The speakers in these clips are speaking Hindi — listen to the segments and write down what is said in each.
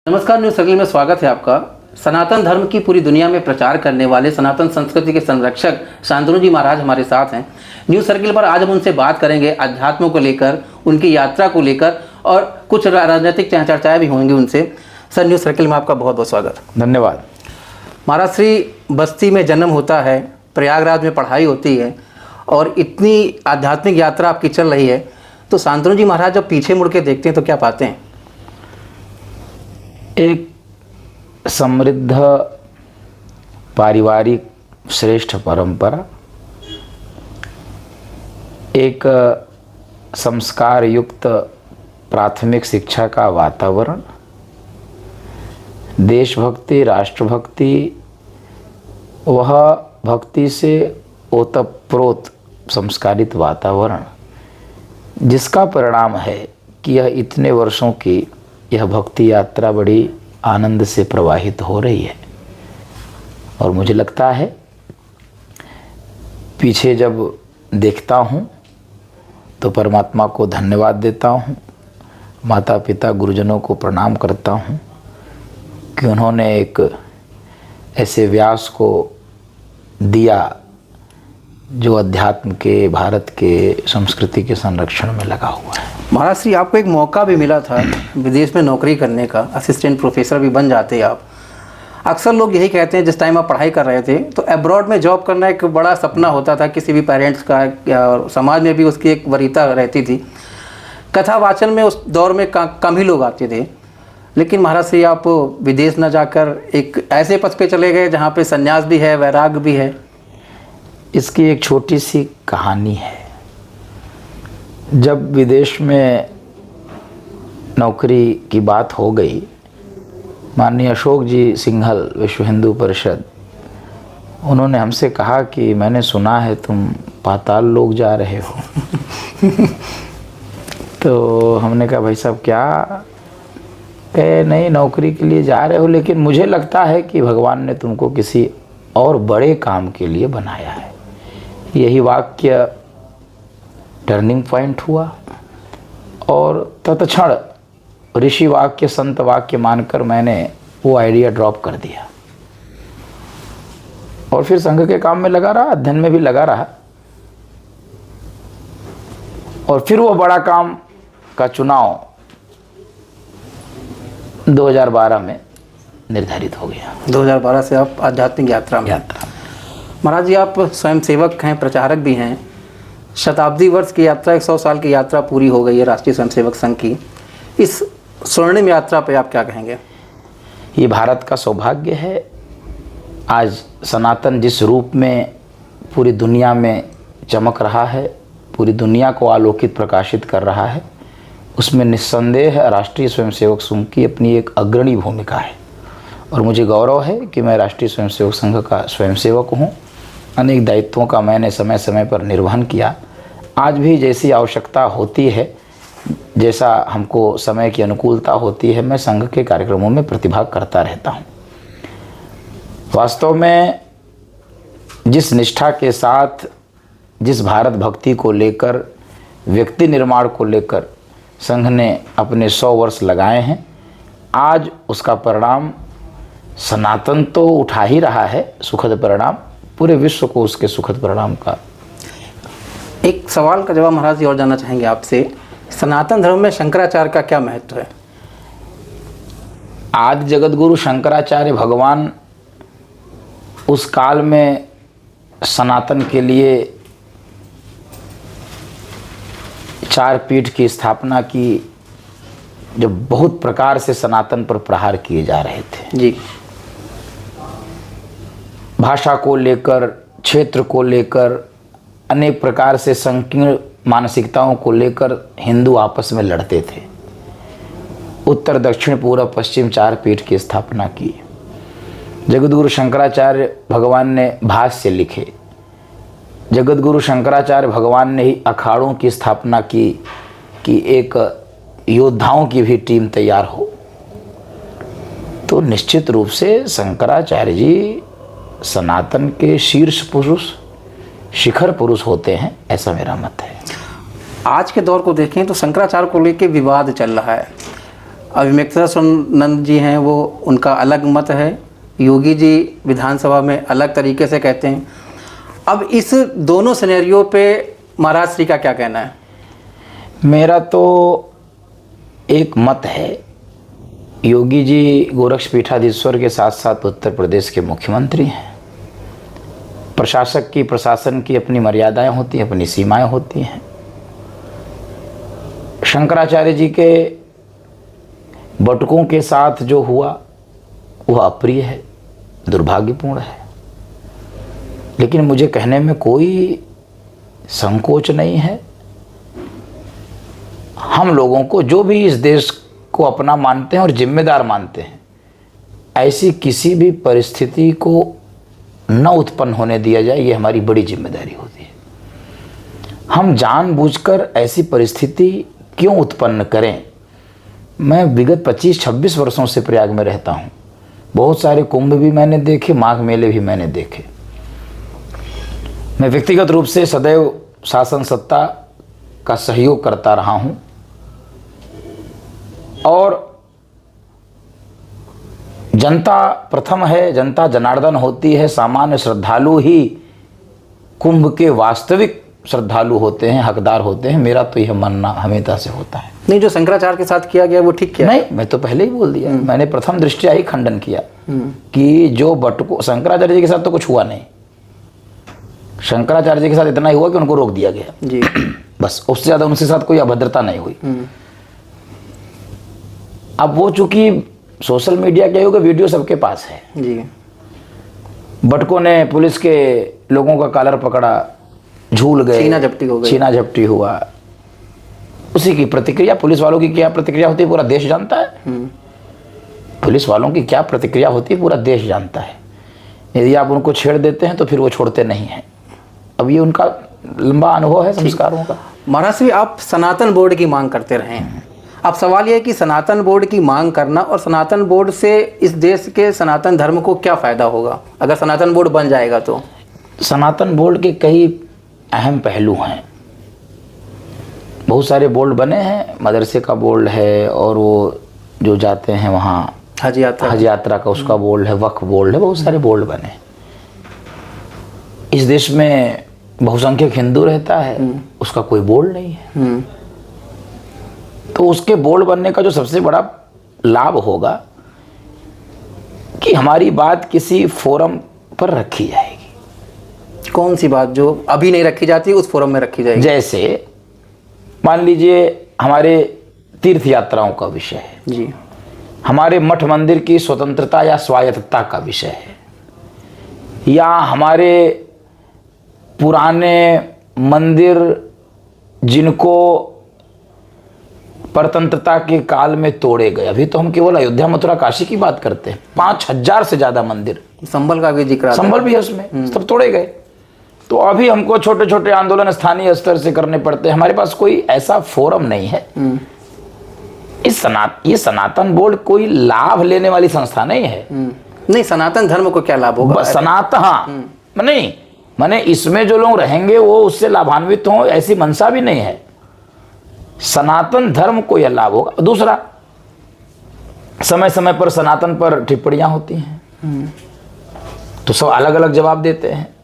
नमस्कार, न्यूज सर्किल में स्वागत है आपका। सनातन धर्म की पूरी दुनिया में प्रचार करने वाले सनातन संस्कृति के संरक्षक शांतनु जी महाराज हमारे साथ हैं। न्यूज सर्किल पर आज हम उनसे बात करेंगे अध्यात्म को लेकर, उनकी यात्रा को लेकर और कुछ राजनीतिक चर्चाएं भी होंगी उनसे। सर, न्यूज सर्किल में आपका बहुत बहुत स्वागत। धन्यवाद। महाराज, श्री बस्ती में जन्म होता है, प्रयागराज में पढ़ाई होती है और इतनी आध्यात्मिक यात्रा आपकी चल रही है, तो शांतनु जी महाराज जब पीछे मुड़ के देखते हैं तो क्या पाते हैं? एक समृद्ध पारिवारिक श्रेष्ठ परंपरा, एक संस्कार युक्त प्राथमिक शिक्षा का वातावरण, देशभक्ति, राष्ट्रभक्ति, वह भक्ति से ओतप्रोत संस्कारित वातावरण, जिसका परिणाम है कि यह इतने वर्षों की यह भक्ति यात्रा बड़ी आनंद से प्रवाहित हो रही है। और मुझे लगता है पीछे जब देखता हूँ तो परमात्मा को धन्यवाद देता हूँ, माता पिता गुरुजनों को प्रणाम करता हूँ कि उन्होंने एक ऐसे व्यास को दिया जो अध्यात्म के, भारत के संस्कृति के संरक्षण में लगा हुआ है। महाराज श्री, आपको एक मौका भी मिला था विदेश में नौकरी करने का, असिस्टेंट प्रोफेसर भी बन जाते आप। अक्सर लोग यही कहते हैं, जिस टाइम आप पढ़ाई कर रहे थे तो अब्रॉड में जॉब करना एक बड़ा सपना होता था किसी भी पेरेंट्स का, और समाज में भी उसकी एक वरीयता रहती थी। कथा वाचन में उस दौर में कम ही लोग आते थे, लेकिन महाराज श्री आप विदेश न जाकर एक ऐसे पथ पे चले गए जहाँ पे संन्यास भी है, वैराग भी है। इसकी एक छोटी सी कहानी है। जब विदेश में नौकरी की बात हो गई, माननीय अशोक जी सिंघल, विश्व हिंदू परिषद, उन्होंने हमसे कहा कि मैंने सुना है तुम पाताल लोक जा रहे हो। तो हमने कहा भाई साहब क्या? कहे नहीं, नौकरी के लिए जा रहे हो, लेकिन मुझे लगता है कि भगवान ने तुमको किसी और बड़े काम के लिए बनाया है। यही वाक्य टर्निंग पॉइंट हुआ और तत्क्षण ऋषि वाक्य, संत वाक्य मानकर मैंने वो आइडिया ड्रॉप कर दिया और फिर संघ के काम में लगा रहा, अध्ययन में भी लगा रहा। और फिर वो बड़ा काम का चुनाव 2012 में निर्धारित हो गया। 2012 से आप आध्यात्मिक यात्रा में। महाराज जी, आप स्वयं सेवक हैं, प्रचारक भी हैं। शताब्दी वर्ष की यात्रा, 100 साल की यात्रा पूरी हो गई है राष्ट्रीय स्वयंसेवक संघ की। इस स्वर्णिम यात्रा पे आप क्या कहेंगे? ये भारत का सौभाग्य है। आज सनातन जिस रूप में पूरी दुनिया में चमक रहा है, पूरी दुनिया को आलोकित प्रकाशित कर रहा है, उसमें निस्संदेह राष्ट्रीय स्वयंसेवक संघ की अपनी एक अग्रणी भूमिका है। और मुझे गौरव है कि मैं राष्ट्रीय स्वयंसेवक संघ का स्वयंसेवक हूँ। अनेक दायित्वों का मैंने समय समय पर निर्वहन किया। आज भी जैसी आवश्यकता होती है, जैसा हमको समय की अनुकूलता होती है, मैं संघ के कार्यक्रमों में प्रतिभाग करता रहता हूँ। वास्तव में जिस निष्ठा के साथ, जिस भारत भक्ति को लेकर, व्यक्ति निर्माण को लेकर संघ ने अपने 100 वर्ष लगाए हैं, आज उसका परिणाम सनातन तो उठा ही रहा है, सुखद परिणाम, पूरे विश्व को उसके सुखद परिणाम का। एक सवाल का जवाब महाराज जी और जानना चाहेंगे आपसे, सनातन धर्म में शंकराचार्य का क्या महत्व है? आदि जगत गुरु शंकराचार्य भगवान उस काल में सनातन के लिए 4 पीठ की स्थापना की, जब बहुत प्रकार से सनातन पर प्रहार किए जा रहे थे जी। भाषा को लेकर, क्षेत्र को लेकर, अनेक प्रकार से संकीर्ण मानसिकताओं को लेकर हिंदू आपस में लड़ते थे। उत्तर, दक्षिण, पूर्व, पश्चिम 4 पीठ की स्थापना की। जगतगुरु शंकराचार्य भगवान ने भाष्य लिखे। जगतगुरु शंकराचार्य भगवान ने ही अखाड़ों की स्थापना की कि एक योद्धाओं की भी टीम तैयार हो। तो निश्चित रूप से शंकराचार्य जी सनातन के शीर्ष पुरुष, शिखर पुरुष होते हैं, ऐसा मेरा मत है। आज के दौर को देखें तो शंकराचार्य को लेकर विवाद चल रहा है। अविमित्रानंद जी हैं, वो उनका अलग मत है। योगी जी विधानसभा में अलग तरीके से कहते हैं। अब इस दोनों सिनेरियो पे महाराज श्री का क्या कहना है? मेरा तो एक मत है, योगी जी गोरक्षपीठाधीश्वर के साथ साथ उत्तर प्रदेश के मुख्यमंत्री हैं। प्रशासन की अपनी मर्यादाएं होती हैं, अपनी सीमाएं होती हैं। शंकराचार्य जी के बटुकों के साथ जो हुआ वह अप्रिय है, दुर्भाग्यपूर्ण है, लेकिन मुझे कहने में कोई संकोच नहीं है। हम लोगों को, जो भी इस देश को अपना मानते हैं और जिम्मेदार मानते हैं, ऐसी किसी भी परिस्थिति को न उत्पन्न होने दिया जाए, ये हमारी बड़ी जिम्मेदारी होती है। हम जानबूझकर ऐसी परिस्थिति क्यों उत्पन्न करें? मैं विगत 25-26 वर्षों से प्रयाग में रहता हूँ। बहुत सारे कुंभ भी मैंने देखे, माघ मेले भी मैंने देखे। मैं व्यक्तिगत रूप से सदैव शासन सत्ता का सहयोग करता रहा हूँ और जनता प्रथम है, जनता जनार्दन होती है। सामान्य श्रद्धालु ही कुंभ के वास्तविक श्रद्धालु होते हैं, हकदार होते हैं। मेरा तो यह मानना हमेशा से होता है। नहीं, जो शंकराचार्य के साथ किया गया वो ठीक किया? नहीं, मैं तो पहले ही बोल दिया। मैंने प्रथम दृष्टया ही खंडन किया कि जो बटुको, शंकराचार्य जी के साथ तो कुछ हुआ नहीं। शंकराचार्य जी के साथ इतना ही हुआ कि उनको रोक दिया गया जी, बस। उससे ज़्यादा उनके साथ कोई अभद्रता नहीं हुई। अब वो चूंकि सोशल मीडिया के युग, वीडियो सबके पास है जी। बटकों ने पुलिस के लोगों का कॉलर पकड़ा, झूल गए, छीना झपटी हो गई, छीना झपटी हुआ। उसी की प्रतिक्रिया, पुलिस वालों की क्या प्रतिक्रिया होती है पूरा देश जानता है। पुलिस वालों की क्या प्रतिक्रिया होती है पूरा देश जानता है। यदि आप उनको छेड़ देते हैं तो फिर वो छोड़ते नहीं हैं। अब ये उनका लंबा अनुभव है संस्कारों का। महाराज श्री, आप सनातन बोर्ड की मांग करते रहे हैं। अब सवाल यह है कि सनातन बोर्ड की मांग करना और सनातन बोर्ड से इस देश के सनातन धर्म को क्या फ़ायदा होगा अगर सनातन बोर्ड बन जाएगा तो? सनातन बोर्ड के कई अहम पहलू हैं। बहुत सारे बोर्ड बने हैं। मदरसे का बोर्ड है और वो जो जाते हैं वहाँ हज यात्रा का उसका बोर्ड है, वक्फ बोर्ड है, बहुत सारे बोर्ड बने। इस देश में बहुसंख्यक हिंदू रहता है, उसका कोई बोर्ड नहीं है। तो उसके बोर्ड बनने का जो सबसे बड़ा लाभ होगा कि हमारी बात किसी फोरम पर रखी जाएगी। कौन सी बात जो अभी नहीं रखी जाती उस फोरम में रखी जाएगी? जैसे मान लीजिए हमारे तीर्थ यात्राओं का विषय है जी, हमारे मठ मंदिर की स्वतंत्रता या स्वायत्तता का विषय है, या हमारे पुराने मंदिर जिनको परतंत्रता के काल में तोड़े गए। अभी तो हम केवल अयोध्या, मथुरा, काशी की बात करते हैं। 5000 से ज्यादा मंदिर, संभल का भी जिक्र आता है। संभल भी है उसमें, सब तोड़े गए। तो अभी हमको छोटे छोटे आंदोलन स्थानीय स्तर से करने पड़ते हैं। हमारे पास कोई ऐसा फोरम नहीं है। ये सनातन बोर्ड कोई लाभ लेने वाली संस्था नहीं है। नहीं, सनातन धर्म को क्या लाभ होगा? सनातन, हाँ, नहीं माने इसमें जो लोग रहेंगे वो उससे लाभान्वित हों, ऐसी मंशा भी नहीं है। सनातन धर्म को यह लाभ होगा। दूसरा, समय समय पर सनातन पर टिप्पणियां होती हैं तो सब अलग अलग जवाब देते हैं।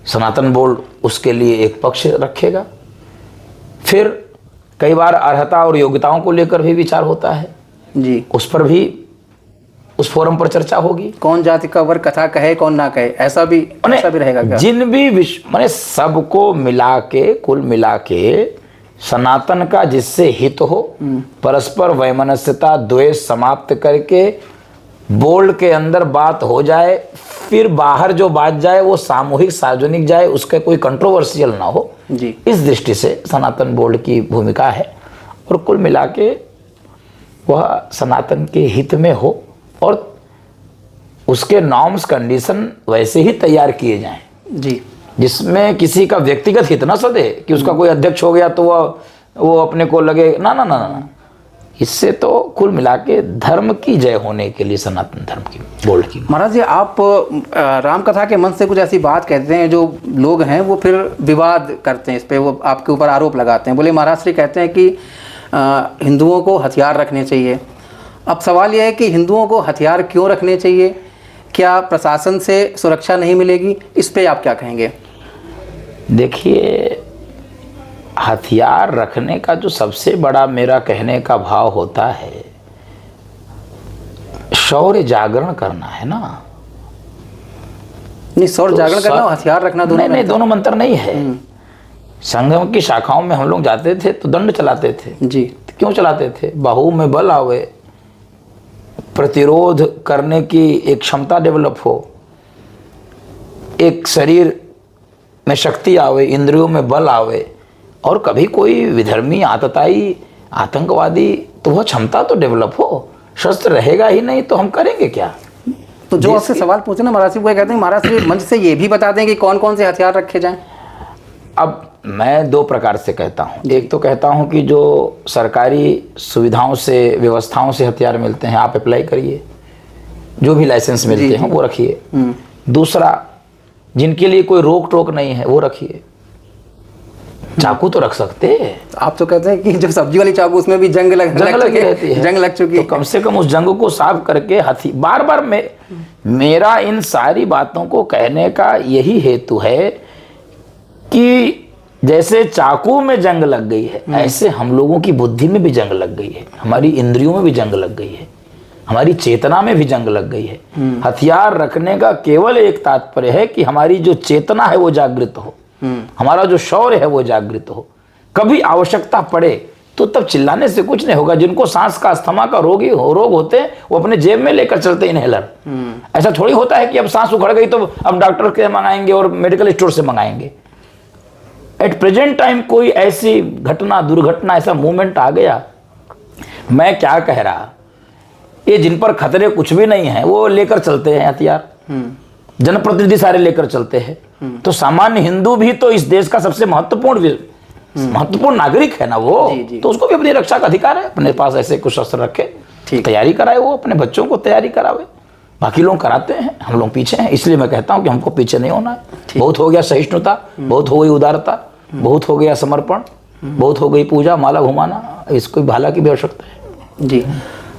सनातन बोर्ड उसके लिए एक पक्ष रखेगा। फिर कई बार अर्हता और योग्यताओं को लेकर भी विचार होता है जी, उस पर भी उस फोरम पर चर्चा होगी। कौन जाति का वर कथा कहे कौन ना कहे, ऐसा भी रहेगा क्या? जिन भी माने सबको मिला के, कुल मिला के सनातन का जिससे हित हो, परस्पर वैमनस्यता द्वेष समाप्त करके बोर्ड के अंदर बात हो जाए, फिर बाहर जो बात जाए वो सामूहिक सार्वजनिक जाए, उसका कोई कंट्रोवर्शियल ना हो जी। इस दृष्टि से सनातन बोर्ड की भूमिका है। और कुल मिला के वह सनातन के हित में हो और उसके नॉर्म्स कंडीशन वैसे ही तैयार किए जाएं जी, जिसमें किसी का व्यक्तिगत हित ना सदे कि उसका कोई अध्यक्ष हो गया तो वो अपने को लगे ना ना ना ना। इससे तो कुल मिला के धर्म की जय होने के लिए सनातन धर्म की बोर्ड की। महाराज जी, आप रामकथा के मन से कुछ ऐसी बात कहते हैं जो लोग हैं वो फिर विवाद करते हैं, इस पे वो आपके ऊपर आरोप लगाते हैं। बोले महाराज श्री कहते हैं कि हिंदुओं को हथियार रखने चाहिए अब सवाल यह है कि हिंदुओं को हथियार क्यों रखने चाहिए, क्या प्रशासन से सुरक्षा नहीं मिलेगी, इस पे आप क्या कहेंगे? देखिए, हथियार रखने का जो सबसे बड़ा मेरा कहने का भाव होता है, शौर्य जागरण करना है ना। नहीं, शौर्य जागरण करना और हथियार रखना दोनों नहीं, दोनों मंत्र नहीं है। संगम की शाखाओं में हम लोग जाते थे तो दंड चलाते थे जी। क्यों चलाते थे? बाहु में बल आवे, प्रतिरोध करने की एक क्षमता डेवलप हो, एक शरीर में शक्ति आवे, इंद्रियों में बल आवे, और कभी कोई विधर्मी, आतताई, आतंकवादी, तो वह क्षमता तो डेवलप हो। शस्त्र रहेगा ही नहीं तो हम करेंगे क्या? तो जो आपसे सवाल पूछे ना महाराज, वो कहते हैं महाराज मंच से ये भी बता दें कि कौन कौन से हथियार रखे जाएं। अब मैं दो प्रकार से कहता हूँ। एक तो कहता हूँ कि जो सरकारी सुविधाओं से, व्यवस्थाओं से हथियार मिलते हैं, आप अप्लाई करिए, जो भी लाइसेंस मिलते हैं वो रखिए। दूसरा, जिनके लिए कोई रोक टोक नहीं है वो रखिए। चाकू तो रख सकते हैं। आप तो कहते हैं कि जो सब्जी वाली चाकू उसमें भी जंग लगी रहती है, जंग लग चुकी है। तो कम से कम उस जंग को साफ करके बार बार मेरा इन सारी बातों को कहने का यही हेतु है कि जैसे चाकू में जंग लग गई है, ऐसे हम लोगों की बुद्धि में भी जंग लग गई है, हमारी इंद्रियों में भी जंग लग गई है, हमारी चेतना में भी जंग लग गई है। हथियार रखने का केवल एक तात्पर्य है कि हमारी जो चेतना है वो जागृत हो, हमारा जो शौर्य है वो जागृत हो। कभी आवश्यकता पड़े तो तब चिल्लाने से कुछ नहीं होगा। जिनको सांस का, अस्थमा का रोग होते हैं, वो अपने जेब में लेकर चलते इनहेलर। ऐसा थोड़ी होता है कि अब सांस उखड़ गई तो अब डॉक्टर के मंगाएंगे और मेडिकल स्टोर से मंगाएंगे। एट प्रेजेंट टाइम कोई ऐसी घटना, दुर्घटना, ऐसा मूवमेंट आ गया, मैं क्या कह रहा, ये जिन पर खतरे कुछ भी नहीं है वो लेकर चलते हैं हथियार, जनप्रतिनिधि सारे लेकर चलते हैं। तो सामान्य हिंदू भी तो इस देश का सबसे महत्वपूर्ण नागरिक है ना वो। जी। तो उसको भी अपनी रक्षा का अधिकार है, अपने पास ऐसे कुछ शस्त्र रखे, तैयारी कराए, वो अपने बच्चों को तैयारी करावे। बाकी लोग कराते हैं, हम लोग पीछे हैं। इसलिए मैं कहता हूं कि हमको पीछे नहीं होना है। बहुत हो गया सहिष्णुता, बहुत हो गई उदारता, बहुत हो गया समर्पण, बहुत हो गई पूजा माला घुमाना, इसको भाला की भी आवश्यकता है। जी।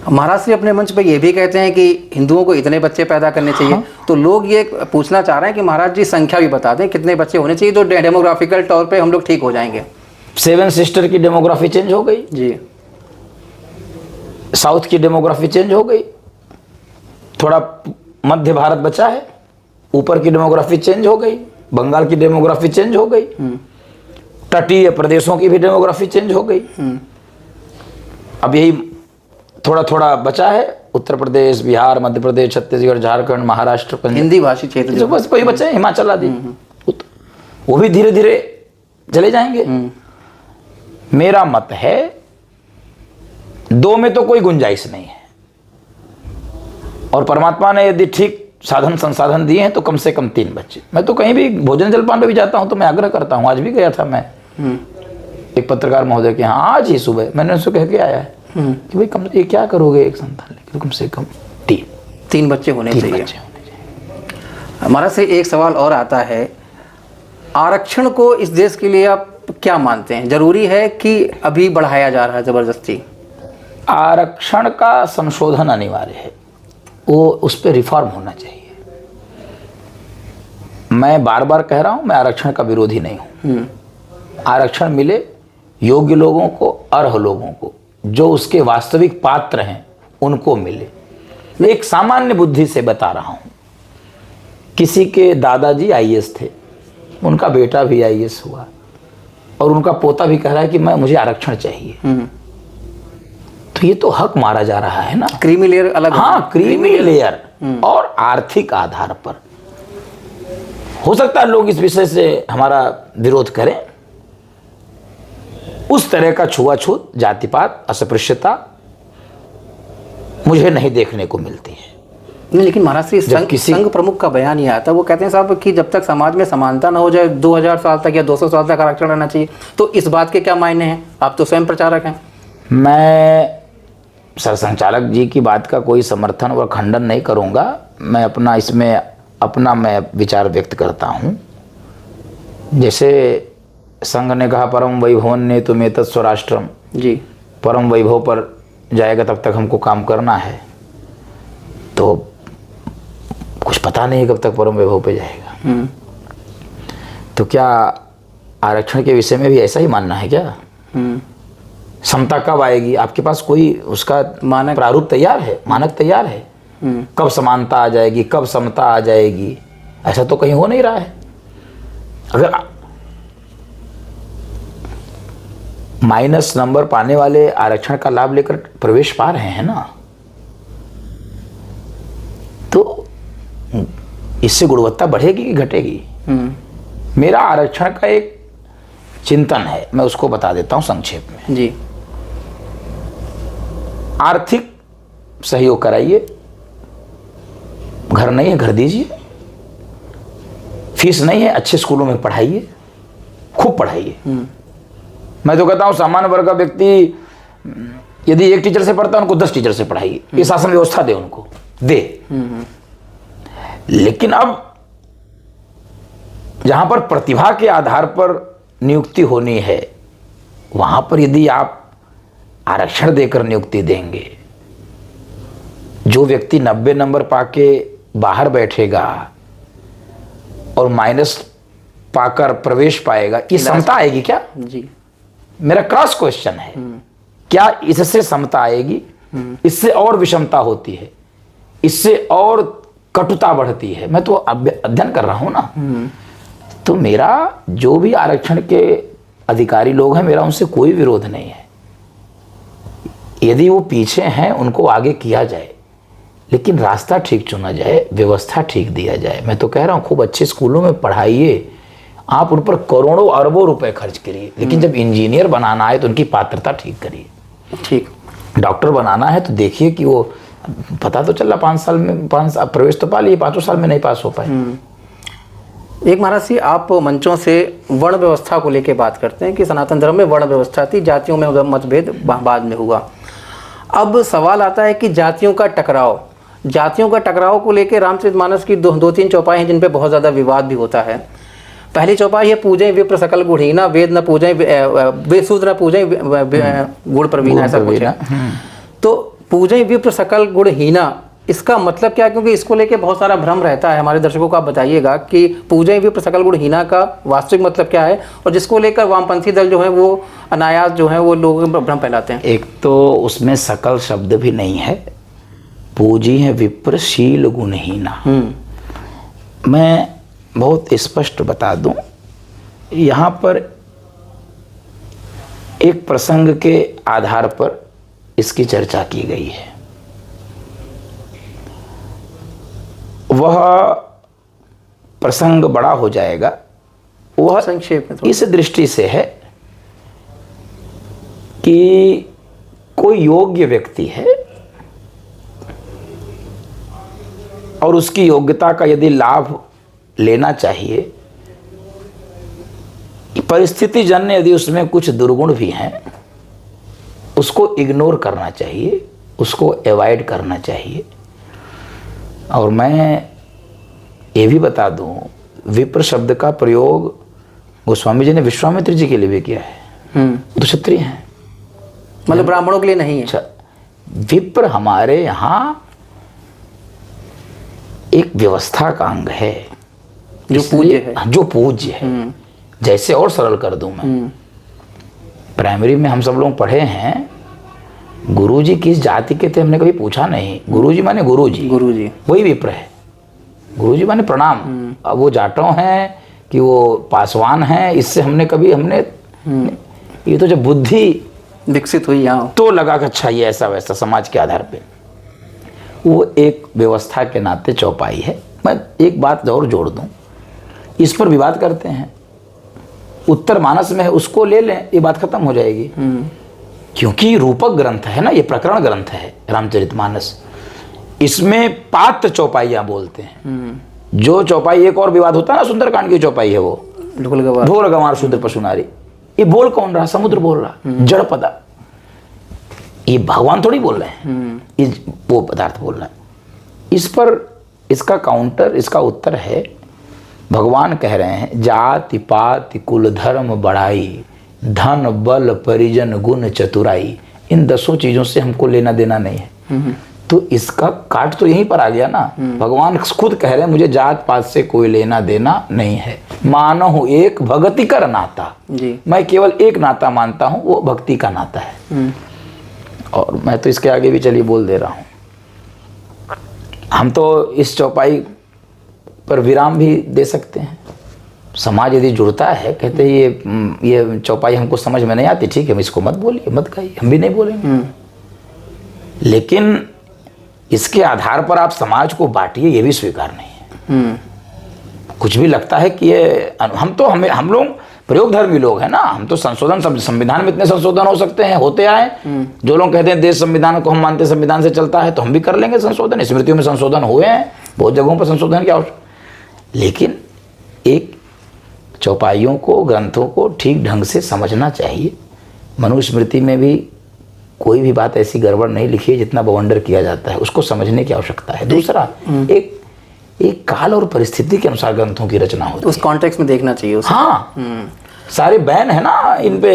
महाराज श्री अपने मंच पर ये भी कहते हैं कि हिंदुओं को इतने बच्चे पैदा करने चाहिए। तो लोग ये पूछना चाह रहे हैं कि महाराज जी संख्या भी बता दें, कितने बच्चे होने चाहिए तो डेमोग्राफिकल तौर पे हम लोग ठीक हो जाएंगे। 7 सिस्टर की डेमोग्राफी चेंज हो गई जी, साउथ की डेमोग्राफी चेंज हो गई, थोड़ा मध्य भारत बचा है, ऊपर की डेमोग्राफी चेंज हो गई, बंगाल की डेमोग्राफी चेंज हो गई, तटीय प्रदेशों की भी डेमोग्राफी चेंज हो गई। अब यही थोड़ा थोड़ा बचा है, उत्तर प्रदेश, बिहार, मध्य प्रदेश, छत्तीसगढ़, झारखंड, महाराष्ट्र, हिंदी भाषी क्षेत्र जो बस वही बचे हैं, हिमाचल आदि, वो भी धीरे धीरे चले जाएंगे। मेरा मत है 2 में तो कोई गुंजाइश नहीं है, और परमात्मा ने यदि ठीक साधन संसाधन दिए हैं तो कम से कम 3 बच्चे। मैं तो कहीं भी भोजन जलपान पे भी जाता हूं तो मैं आग्रह करता हूं। आज भी गया था मैं एक पत्रकार महोदय के यहाँ, आज ही सुबह मैंने उससे कह के आया है कि भाई ये क्या करोगे एक संतान लेकर, कम से कम 3 बच्चे होने चाहिए। हमारा से एक सवाल और आता है, आरक्षण को इस देश के लिए आप क्या मानते हैं, जरूरी है कि अभी बढ़ाया जा रहा है जबरदस्ती? आरक्षण का संशोधन अनिवार्य है, वो उस पर रिफॉर्म होना चाहिए। मैं बार बार कह रहा हूं, मैं आरक्षण का विरोधी नहीं हूं। आरक्षण मिले योग्य लोगों को, अर्ह लोगों को, जो उसके वास्तविक पात्र हैं उनको मिले। मैं एक सामान्य बुद्धि से बता रहा हूं, किसी के दादाजी आईएएस थे, उनका बेटा भी आईएएस हुआ, और उनका पोता भी कह रहा है कि मुझे आरक्षण चाहिए। तो ये तो हक मारा जा रहा है ना। क्रीमी लेयर अलग, हाँ, क्रीमी लेयर और आर्थिक आधार पर। हो सकता है लोग इस विषय से हमारा विरोध करें। उस तरह का छुआछूत, जातिपात, अस्पृश्यता मुझे नहीं देखने को मिलती है। नहीं, लेकिन महाराज श्री संघ प्रमुख का बयान ये आता है, वो कहते हैं साहब कि जब तक समाज में समानता ना हो जाए 2000 साल तक या 200 साल तक आरक्षण रहना चाहिए। तो इस बात के क्या मायने हैं? आप तो स्वयं प्रचारक हैं। मैं सरसंघचालक जी की बात का कोई समर्थन और खंडन नहीं करूंगा। मैं अपना मैं विचार व्यक्त करता हूं। जैसे संघ ने कहा परम वैभवन ने तुम्हें तत्स्वराष्ट्रम, जी, परम वैभव पर जाएगा तब तक हमको काम करना है, तो कुछ पता नहीं कब तक परम वैभव पे जाएगा। तो क्या आरक्षण के विषय में भी ऐसा ही मानना है क्या? समता कब आएगी? आपके पास कोई उसका मानक प्रारूप तैयार है, मानक तैयार है? कब समानता आ जाएगी, कब समता आ जाएगी? ऐसा तो कहीं हो नहीं रहा है। अगर माइनस नंबर पाने वाले आरक्षण का लाभ लेकर प्रवेश पा रहे हैं ना, तो इससे गुणवत्ता बढ़ेगी कि घटेगी? मेरा आरक्षण का एक चिंतन है, मैं उसको बता देता हूं संक्षेप में जी। आर्थिक सहयोग कराइए, घर नहीं है घर दीजिए, फीस नहीं है अच्छे स्कूलों में पढ़ाइए, खूब पढ़ाइए। मैं तो कहता हूं सामान्य वर्ग का व्यक्ति यदि एक टीचर से पढ़ता है उनको 10 टीचर से पढ़ाइए, ये शासन व्यवस्था दे, उनको दे। लेकिन अब जहां पर प्रतिभा के आधार पर नियुक्ति होनी है, वहां पर यदि आप आरक्षण देकर नियुक्ति देंगे, जो व्यक्ति 90 नंबर पाके बाहर बैठेगा और माइनस पाकर प्रवेश पाएगा, ये समता आएगी क्या? जी, मेरा क्रॉस क्वेश्चन है। क्या इससे समता आएगी? इससे और विषमता होती है, इससे और कटुता बढ़ती है। मैं तो अध्ययन कर रहा हूं ना। तो मेरा जो भी आरक्षण के अधिकारी लोग हैं, मेरा उनसे कोई विरोध नहीं है। यदि वो पीछे हैं उनको आगे किया जाए, लेकिन रास्ता ठीक चुना जाए, व्यवस्था ठीक दिया जाए। मैं तो कह रहा हूँ खूब अच्छे स्कूलों में पढ़ाइए, आप उन पर करोड़ों अरबों रुपए खर्च करिए, लेकिन जब इंजीनियर बनाना है तो उनकी पात्रता ठीक करिए। ठीक। डॉक्टर बनाना है तो देखिए कि वो, पता तो चला 5 साल में प्रवेश तो पा लिए, 5 साल में नहीं पास हो पाए। एक महाराज जी, आप मंचों से वर्ण व्यवस्था को लेकर बात करते हैं कि सनातन धर्म में वर्ण व्यवस्था थी, जातियों में मतभेद बाद में हुआ। अब सवाल आता है कि जातियों का टकराव को लेकर रामचरितमानस की 2-3 चौपाई हैं जिन पे बहुत ज़्यादा विवाद भी होता है। पहली चौपाई है, पूजें विप्र सकल गुणहीना, वेद न पूजें, वेद शूद्र न पूजें गुण प्रवीणा, ऐसा कुछ है। तो पूजें विप्र सकल गुणहीना, इसका मतलब क्या है? क्योंकि इसको लेके बहुत सारा भ्रम रहता है। हमारे दर्शकों को आप बताइएगा कि पूजें विप्र सकल गुणहीना का वास्तविक मतलब क्या है, और जिसको लेकर वामपंथी दल जो है वो अनायास जो है वो लोग भ्रम फैलाते हैं। एक तो उसमें सकल शब्द भी नहीं है, पूजी है विप्र शील गुणहीना। मैं बहुत स्पष्ट बता दूं, यहाँ पर एक प्रसंग के आधार पर इसकी चर्चा की गई है। वह प्रसंग बड़ा हो जाएगा, वह संक्षेप में इस दृष्टि से है कि कोई योग्य व्यक्ति है और उसकी योग्यता का यदि लाभ लेना चाहिए, परिस्थिति जन्य यदि उसमें कुछ दुर्गुण भी हैं, उसको इग्नोर करना चाहिए, उसको अवॉइड करना चाहिए। और मैं ये भी बता दूं, विप्र शब्द का प्रयोग गोस्वामी जी ने विश्वामित्र जी के लिए भी किया है। तो क्षत्रिय हैं, मतलब ब्राह्मणों के लिए नहीं है। अच्छा, विप्र हमारे यहाँ एक व्यवस्था का अंग है, जो पूज्य है। जैसे और सरल कर दूं मैं, प्राइमरी में हम सब लोग पढ़े हैं, गुरुजी किस जाति के थे हमने कभी पूछा नहीं। गुरुजी माने गुरुजी, वही विप्र है। गुरुजी माने प्रणाम। अब वो जाटों हैं कि वो पासवान हैं, इससे हमने ये तो जब बुद्धि विकसित हुई यहाँ तो लगा कि अच्छा ये ऐसा वैसा समाज के आधार पे, वो एक व्यवस्था के नाते चौपाई है। मैं एक बात और जोड़ दूं, इस पर विवाद करते हैं, उत्तर मानस में है उसको ले लें, ये बात खत्म हो जाएगी। क्योंकि रूपक ग्रंथ है ना, ये प्रकरण ग्रंथ है रामचरितमानस, इसमें पात्र चौपाइयां बोलते हैं। जो चौपाई, एक और विवाद होता है ना, सुंदरकांड की चौपाई है वो, ढोल गंवार शूद्र पशु नारी, ये बोल कौन रहा? समुद्र बोल रहा, जड़ पदा। ये भगवान थोड़ी बोल रहे हैं, वो पदार्थ बोल रहा है। इस पर इसका काउंटर, इसका उत्तर है, भगवान कह रहे हैं, जाति पाति कुल धर्म बढ़ाई, धन बल परिजन गुण चतुराई, इन 10 चीज़ों से हमको लेना देना नहीं है। तो इसका काट तो यहीं पर आ गया ना। भगवान खुद कह रहे हैं मुझे जात पात से कोई लेना देना नहीं है, मानो एक भक्ति कर नाता जी। मैं केवल एक नाता मानता हूं, वो भक्ति का नाता है। और मैं तो इसके आगे भी चलिए बोल दे रहा हूं, हम तो इस चौपाई पर विराम भी दे सकते हैं। समाज यदि जुड़ता है, कहते हैं ये चौपाई हमको समझ में नहीं आती, ठीक है, हम इसको मत बोलिए, मत कहिए, हम भी नहीं बोलेंगे। लेकिन इसके आधार पर आप समाज को बांटिए, ये भी स्वीकार नहीं है। कुछ भी लगता है कि ये हम लोग प्रयोगधर्मी लोग हैं ना, हम तो संशोधन, संविधान में इतने संशोधन हो सकते हैं, होते आए। जो लोग कहते हैं देश संविधान को हम मानते हैं संविधान से चलता है, तो हम भी कर लेंगे संशोधन। स्मृतियों में संशोधन हुए हैं, बहुत जगहों पर संशोधन की आवश्यकता, लेकिन एक चौपाइयों को, ग्रंथों को ठीक ढंग से समझना चाहिए। मनुस्मृति में भी कोई भी बात ऐसी गड़बड़ नहीं लिखी है जितना बवंडर किया जाता है, उसको समझने की आवश्यकता है। दूसरा, एक काल और परिस्थिति के अनुसार ग्रंथों की रचना होती है, उस कॉन्टेक्स्ट में देखना चाहिए उसे। हाँ, सारे बैन है ना इन पे,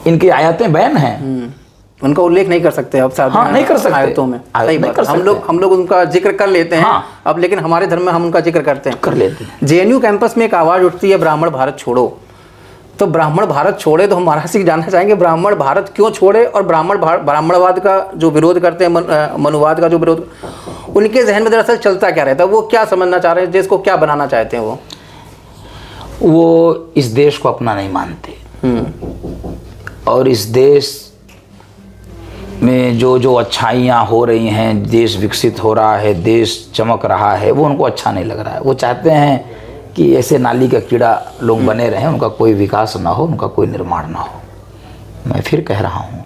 इनकी आयतें बैन हैं, उनका उल्लेख नहीं कर सकते अब साथ। हाँ, नहीं कर सकते आयतों में। सही बात, कर हम लोग उनका जिक्र कर लेते हैं। हाँ। अब लेकिन हमारे धर्म में हम उनका जिक्र करते हैं, कर लेते हैं। जेएनयू कैंपस में एक आवाज उठती है, ब्राह्मण भारत छोड़ो। तो ब्राह्मण भारत छोड़े, तो हम महाराज से जानना चाहेंगे ब्राह्मण भारत क्यों छोड़े, और ब्राह्मणवाद का जो विरोध करते हैं, मनुवाद का जो विरोध, उनके जहन में दरअसल चलता क्या रहता है, वो क्या समझना चाह रहे हैं, देश को क्या बनाना चाहते हैं? वो इस देश को अपना नहीं मानते, और इस देश में जो अच्छाइयाँ हो रही हैं, देश विकसित हो रहा है, देश चमक रहा है, वो उनको अच्छा नहीं लग रहा है। वो चाहते हैं कि ऐसे नाली का कीड़ा लोग बने रहें, उनका कोई विकास ना हो, उनका कोई निर्माण ना हो। मैं फिर कह रहा हूँ,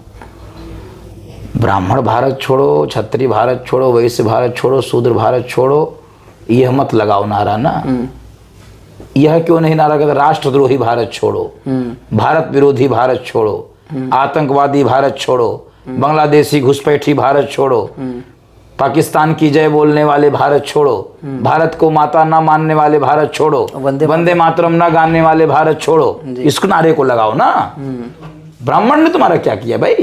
ब्राह्मण भारत छोड़ो, क्षत्रिय भारत छोड़ो, वैश्य भारत छोड़ो, शूद्र भारत छोड़ो, यह मत लगाओ नारा ना। यह क्यों नहीं नारा कहते, राष्ट्रद्रोही भारत छोड़ो, भारत विरोधी भारत छोड़ो, आतंकवादी भारत छोड़ो, बांग्लादेशी घुसपैठी भारत छोड़ो, पाकिस्तान की जय बोलने वाले भारत छोड़ो, भारत को माता ना मानने वाले भारत छोड़ो, वंदे मातरम ना गाने वाले भारत छोड़ो, इस नारे को लगाओ ना। ब्राह्मण ने तुम्हारा क्या किया भाई,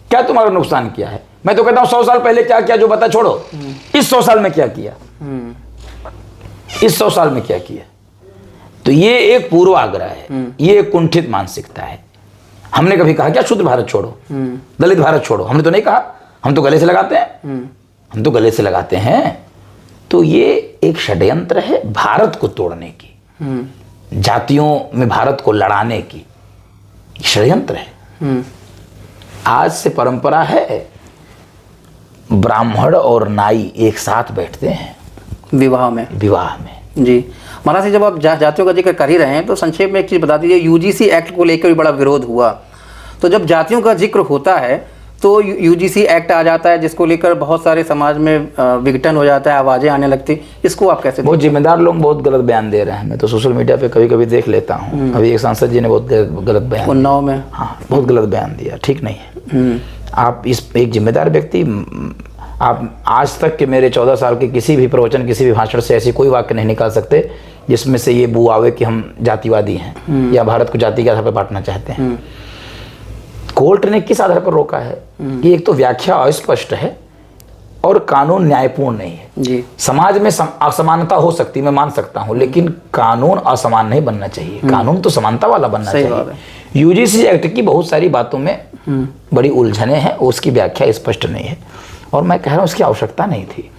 क्या तुम्हारा नुकसान किया है? मैं तो कहता हूं 100 साल पहले क्या किया जो बता, छोड़ो इस 100 साल में क्या किया, इस 100 साल में क्या किया। तो ये एक पूर्वाग्रह है, ये एक कुंठित मानसिकता है। हमने कभी कहा क्या शूद्र भारत छोड़ो, दलित भारत छोड़ो? हमने तो नहीं कहा, हम तो गले से लगाते हैं, हम तो गले से लगाते हैं। तो ये एक षड्यंत्र है भारत को तोड़ने की, जातियों में भारत को लड़ाने की, षड्यंत्र है। आज से परंपरा है, ब्राह्मण और नाई एक साथ बैठते हैं विवाह में जी। महाराज जी, जब आप जातियों का जिक्र कर ही रहे हैं, तो संक्षेप में एक चीज़ बता दीजिए, यूजीसी एक्ट को लेकर भी बड़ा विरोध हुआ। तो जब जातियों का जिक्र होता है तो यूजीसी एक्ट आ जाता है, जिसको लेकर बहुत सारे समाज में विघटन हो जाता है, आवाज़ें आने लगती। इसको आप कैसे? बहुत जिम्मेदार लोग बहुत गलत बयान दे रहे हैं। मैं तो सोशल मीडिया पे कभी कभी देख लेता हूँ। अभी एक सांसद जी ने बहुत गलत बयान, उन्नाव में, हाँ, बहुत गलत बयान दिया, ठीक नहीं है। आप एक जिम्मेदार व्यक्ति, आप आज तक के मेरे 14 साल के किसी भी प्रवचन, किसी भी भाषण से ऐसी कोई वाक्य नहीं निकाल सकते जिसमें से ये बू आवे कि हम जातिवादी हैं या भारत को जाति के आधार पर बांटना चाहते हैं। कोर्ट ने किस आधार पर रोका है कि एक तो व्याख्या अस्पष्ट है और कानून न्यायपूर्ण नहीं है जी। समाज में असमानता हो सकती है, मैं मान सकता हूं, लेकिन कानून असमान नहीं बनना चाहिए। कानून तो समानता वाला बनना चाहिए। यूजीसी एक्ट की बहुत सारी बातों में बड़ी उलझने हैं, उसकी व्याख्या स्पष्ट नहीं है, और मैं कह रहा हूं उसकी आवश्यकता नहीं थी।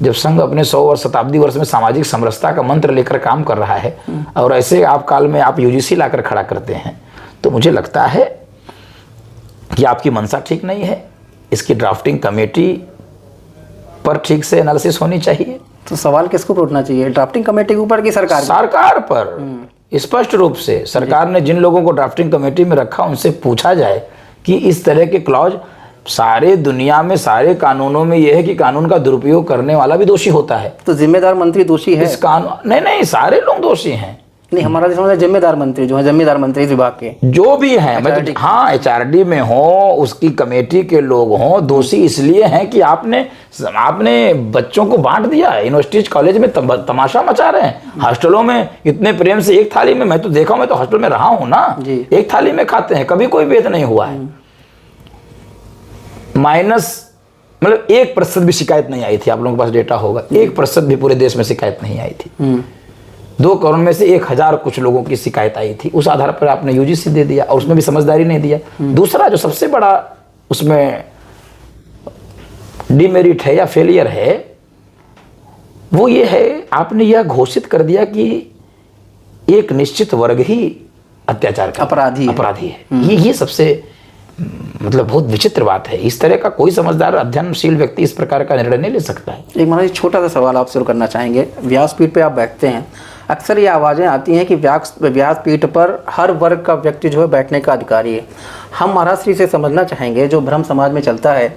जब संघ अपने 100 और शताब्दी वर्ष में सामाजिक समरसता का मंत्र लेकर काम कर रहा है, और ऐसे आप काल में आप यूजीसी लाकर खड़ा करते हैं, तो मुझे लगता है कि आपकी मंशा ठीक नहीं है। इसकी ड्राफ्टिंग कमेटी पर ठीक से एनालिसिस होनी चाहिए। तो सवाल किसको उठना चाहिए, ड्राफ्टिंग कमेटी के ऊपर कि सरकार पर? स्पष्ट रूप से सरकार ने जिन लोगों को ड्राफ्टिंग कमेटी में रखा, उनसे पूछा जाए कि इस तरह के क्लॉज सारे दुनिया में, सारे कानूनों में यह है कि कानून का दुरुपयोग करने वाला भी दोषी होता है। तो जिम्मेदार मंत्री दोषी है इस कानून? नहीं, सारे लोग दोषी हैं। नहीं, हमारा देश में जिम्मेदार मंत्री जो है, जिम्मेदार मंत्री इस विभाग के जो भी हैं, मतलब हाँ एचआरडी में हो, उसकी कमेटी के लोग हों, दोषी इसलिए हैं कि आपने बच्चों को बांट दिया। यूनिवर्सिटीज कॉलेज में तमाशा मचा रहे हैं, हॉस्टलों में इतने प्रेम से एक थाली में, मैं तो देखा हूं, मैं तो हॉस्टल में रहा हूं ना, एक थाली में खाते हैं, कभी कोई भेद नहीं हुआ है। माइनस मतलब 1% भी शिकायत नहीं आई थी। आप लोगों के पास डेटा होगा, 1% भी पूरे देश में शिकायत नहीं आई थी। 2 करोड़ में से 1000 कुछ लोगों की शिकायत आई थी, उस आधार पर आपने यूजीसी दे दिया और उसमें भी समझदारी नहीं दिया। दूसरा जो सबसे बड़ा उसमें डिमेरिट है या फेलियर है, वो ये है आपने यह घोषित कर दिया कि एक निश्चित वर्ग ही अत्याचार का अपराधी है। ये सबसे मतलब बहुत विचित्र बात है। इस तरह का कोई समझदार अध्ययनशील व्यक्ति इस प्रकार का निर्णय नहीं ले सकता है। एक महाराज छोटा सा सवाल आपसे शुरू करना चाहेंगे। व्यासपीठ पे आप बैठते हैं, अक्सर ये आवाज़ें आती हैं कि व्यासपीठ पर हर वर्ग का व्यक्ति जो है बैठने का अधिकारी है। हम महाराज श्री से समझना चाहेंगे, जो भ्रम समाज में चलता है,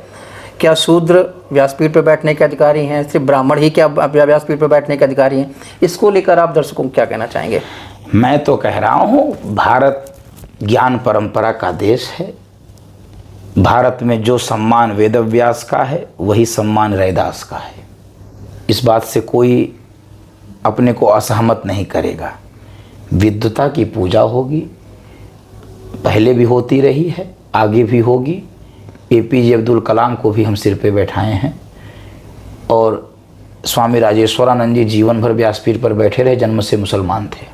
क्या शूद्र व्यासपीठ पर बैठने के अधिकारी हैं, सिर्फ ब्राह्मण ही क्या व्यासपीठ पर बैठने के अधिकारी हैं? इसको लेकर आप दर्शकों को क्या कहना चाहेंगे? मैं तो कह रहा हूँ, भारत ज्ञान परंपरा का देश है। भारत में जो सम्मान वेदव्यास का है वही सम्मान रैदास का है। इस बात से कोई अपने को असहमत नहीं करेगा। विद्वता की पूजा होगी, पहले भी होती रही है, आगे भी होगी। एपीजे अब्दुल कलाम को भी हम सिर पे बैठाए हैं और स्वामी राजेश्वरानंद जी जीवन भर व्यासपीठ पर बैठे रहे, जन्म से मुसलमान थे।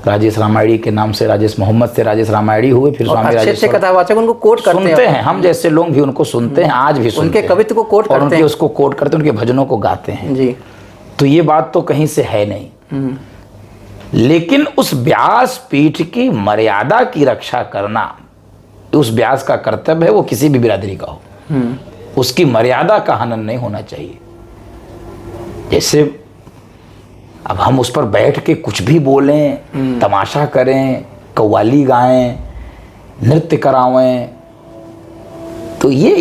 राजेश रामायणी के नाम से राजेश मोहम्मद से राजेश रामायणी हुए, फिर स्वामी अच्छे कथावाचक उनको कोट सुनते हैं। हम जैसे लोग भी उनको सुनते हैं, आज भी सुनते हैं, उनके कवित्व को कोट करते हैं, उनके उसको कोट करते हैं, उनके भजनों को गाते हैं जी। तो ये बात तो कहीं से है नहीं। लेकिन उस व्यास पीठ की मर्यादा की रक्षा करना उस व्यास का कर्तव्य है, वो किसी भी बिरादरी का हो। उसकी मर्यादा का हनन नहीं होना चाहिए। जैसे अब हम उस पर बैठ के कुछ भी बोलें, तमाशा करें, कव्वाली गाएं, नृत्य करावें, तो ये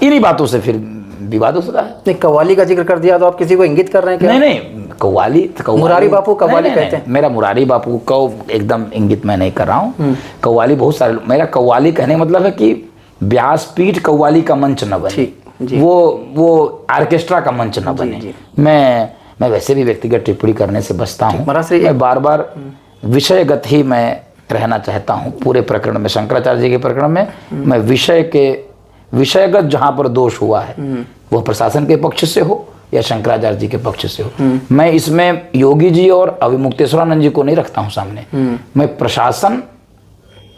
इन्हीं बातों से फिर विवाद हो सकता है। नहीं, कव्वाली का जिक्र कर दिया तो आप किसी को इंगित कर रहे हैं क्या? नहीं, कव्वाली मुरारी बापू कव्वाली कहते हैं। मेरा मुरारी बापू को एकदम इंगित मैं नहीं कर रहा हूँ। कव्वाली बहुत सारे, मेरा कव्वाली कहने का मतलब है कि व्यासपीठ कव्वाली का मंच न बने, वो ऑर्केस्ट्रा का मंच न बने। मैं वैसे भी व्यक्तिगत टिप्पणी करने से बचता हूँ। मैं बार बार विषयगत ही मैं रहना चाहता हूँ। पूरे प्रकरण में, शंकराचार्य जी के प्रकरण में, मैं विषयगत जहाँ पर दोष हुआ है वो प्रशासन के पक्ष से हो या शंकराचार्य जी के पक्ष से हो, मैं इसमें योगी जी और अविमुक्तेश्वरानंद जी को नहीं रखता हूँ सामने। मैं प्रशासन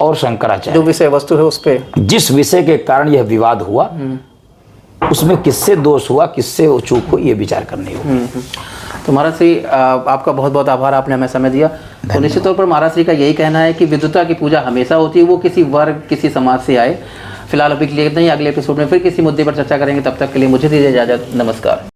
और शंकराचार्य, जो विषय वस्तु है उस पे, जिस विषय के कारण यह विवाद हुआ, उसमें किससे दोष हुआ, किससे चूक हुई, ये विचार करनी होगी। तो महाराज श्री आपका बहुत बहुत आभार, आपने हमें समय दिया। तो निश्चित तौर पर महाराज श्री का यही कहना है कि विद्वता की पूजा हमेशा होती है, वो किसी वर्ग किसी समाज से आए। फिलहाल अभी के लिए इतना ही, अगले एपिसोड में फिर किसी मुद्दे पर चर्चा करेंगे। तब तक के लिए मुझे दीजिए इजाजत। नमस्कार।